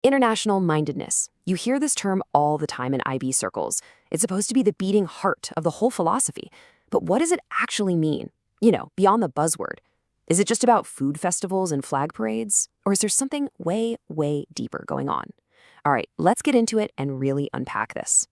International mindedness. You hear this term all the time in IB circles. It's supposed to be the beating heart of the whole philosophy. But what does it actually mean? Beyond the buzzword. Is it just about food festivals and flag parades? Or is there something way, way deeper going on? All right, let's get into it and really unpack this.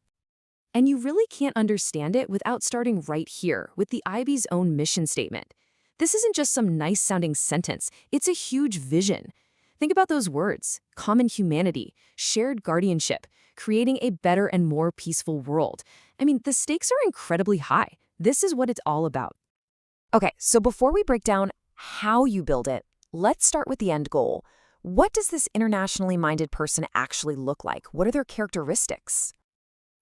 And you really can't understand it without starting right here with the IB's own mission statement. This isn't just some nice-sounding sentence. It's a huge vision. Think about those words: common humanity, shared guardianship, creating a better and more peaceful world. I mean, the stakes are incredibly high. This is what it's all about. Okay, so before we break down how you build it, let's start with the end goal. What does this internationally minded person actually look like? What are their characteristics?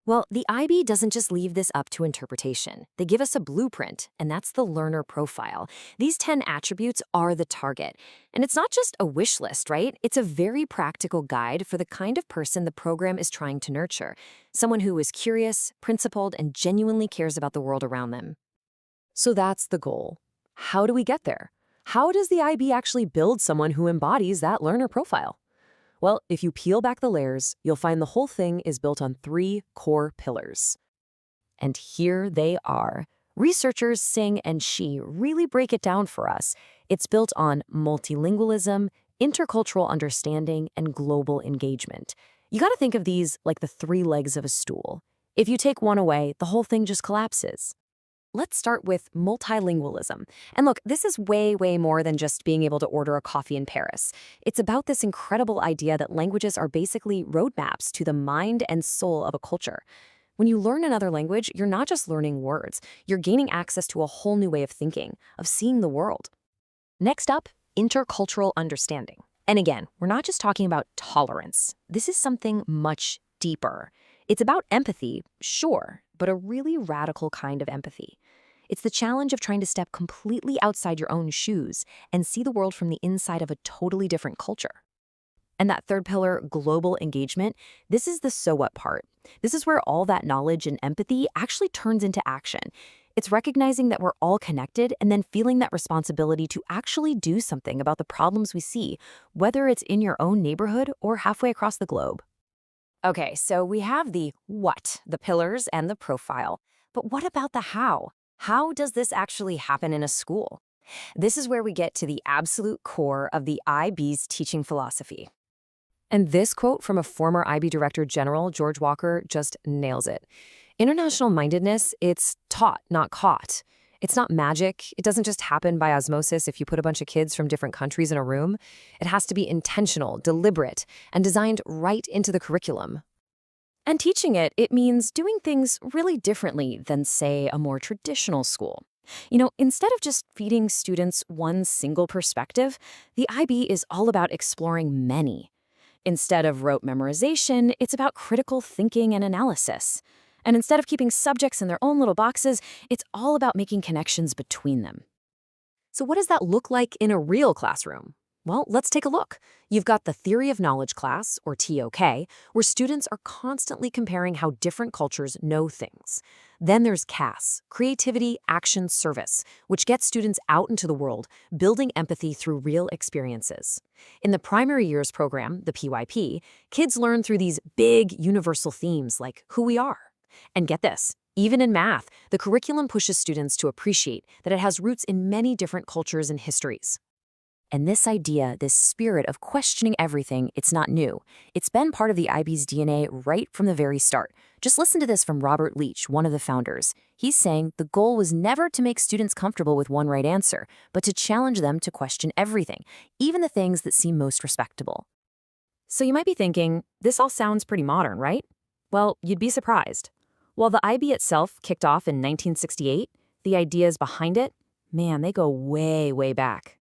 Well, the IB doesn't just leave this up to interpretation. They give us a blueprint, and that's the learner profile. These 10 attributes are the target. And it's not just a wish list, right? It's a very practical guide for the kind of person the program is trying to nurture. Someone who is curious, principled, and genuinely cares about the world around them. So that's the goal. How do we get there? How does the IB actually build someone who embodies that learner profile? Well, if you peel back the layers, you'll find the whole thing is built on 3 core pillars. And here they are. Researchers Singh and Shi really break it down for us. It's built on multilingualism, intercultural understanding, and global engagement. You gotta think of these like the 3 legs of a stool. If you take one away, the whole thing just collapses. Let's start with multilingualism. And look, this is way, way more than just being able to order a coffee in Paris. It's about this incredible idea that languages are basically roadmaps to the mind and soul of a culture. When you learn another language, you're not just learning words. You're gaining access to a whole new way of thinking, of seeing the world. Next up, intercultural understanding. And again, we're not just talking about tolerance. This is something much deeper. It's about empathy, sure, but a really radical kind of empathy. It's the challenge of trying to step completely outside your own shoes and see the world from the inside of a totally different culture. And that third pillar, global engagement, this is the so what part. This is where all that knowledge and empathy actually turns into action. It's recognizing that we're all connected and then feeling that responsibility to actually do something about the problems we see, whether it's in your own neighborhood or halfway across the globe. Okay, so we have the what, the pillars, and the profile. But what about the how? How does this actually happen in a school? This is where we get to the absolute core of the IB's teaching philosophy. And this quote from a former IB Director General, George Walker, just nails it. International mindedness, it's taught, not caught. It's not magic. It doesn't just happen by osmosis if you put a bunch of kids from different countries in a room. It has to be intentional, deliberate, and designed right into the curriculum. And teaching it, it means doing things really differently than, say, a more traditional school. Instead of just feeding students one single perspective, the IB is all about exploring many. Instead of rote memorization, it's about critical thinking and analysis. And instead of keeping subjects in their own little boxes, it's all about making connections between them. So what does that look like in a real classroom? Well, let's take a look. You've got the Theory of Knowledge class, or TOK, where students are constantly comparing how different cultures know things. Then there's CAS, Creativity, Action, Service, which gets students out into the world, building empathy through real experiences. In the primary years program, the PYP, kids learn through these big universal themes like who we are. And get this, even in math, the curriculum pushes students to appreciate that it has roots in many different cultures and histories. And this idea, this spirit of questioning everything, it's not new. It's been part of the IB's DNA right from the very start. Just listen to this from Robert Leach, one of the founders. He's saying the goal was never to make students comfortable with one right answer, but to challenge them to question everything, even the things that seem most respectable. So you might be thinking, this all sounds pretty modern, right? Well, you'd be surprised. While the IB itself kicked off in 1968, the ideas behind it, man, they go way, way back.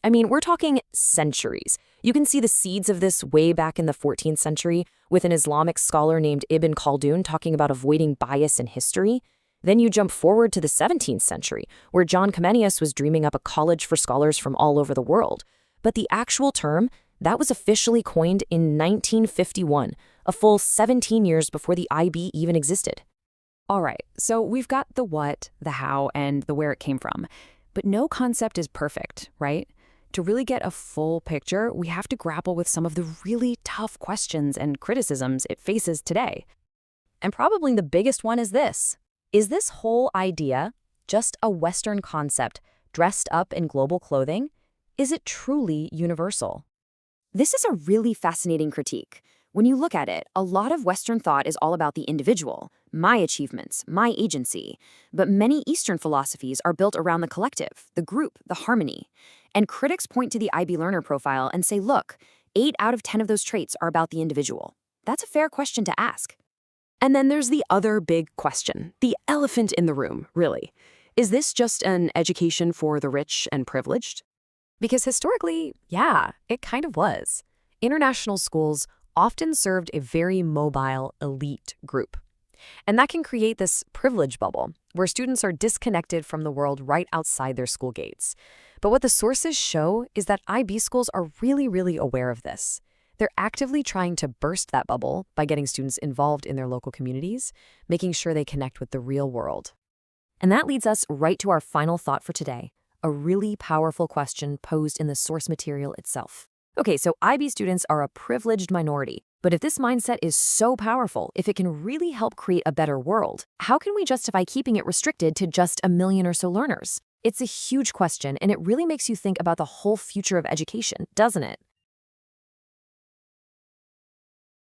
I mean, we're talking centuries. You can see the seeds of this way back in the 14th century with an Islamic scholar named Ibn Khaldun talking about avoiding bias in history. Then you jump forward to the 17th century, where John Comenius was dreaming up a college for scholars from all over the world. But the actual term, that was officially coined in 1951, a full 17 years before the IB even existed. All right, so we've got the what, the how, and the where it came from. But no concept is perfect, right? To really get a full picture, we have to grapple with some of the really tough questions and criticisms it faces today. And probably the biggest one is this. Is this whole idea just a Western concept dressed up in global clothing? Is it truly universal? This is a really fascinating critique. When you look at it, a lot of Western thought is all about the individual, my achievements, my agency. But many Eastern philosophies are built around the collective, the group, the harmony. And critics point to the IB learner profile and say, look, 8 out of 10 of those traits are about the individual. That's a fair question to ask. And then there's the other big question, the elephant in the room, really. Is this just an education for the rich and privileged? Because historically, yeah, it kind of was. International schools often served a very mobile elite group. And that can create this privilege bubble, where students are disconnected from the world right outside their school gates. But what the sources show is that IB schools are really aware of this. They're actively trying to burst that bubble by getting students involved in their local communities, making sure they connect with the real world. And that leads us right to our final thought for today, a really powerful question posed in the source material itself. Okay, so IB students are a privileged minority, but if this mindset is so powerful, if it can really help create a better world, how can we justify keeping it restricted to just 1 million or so learners? It's a huge question, and it really makes you think about the whole future of education, doesn't it?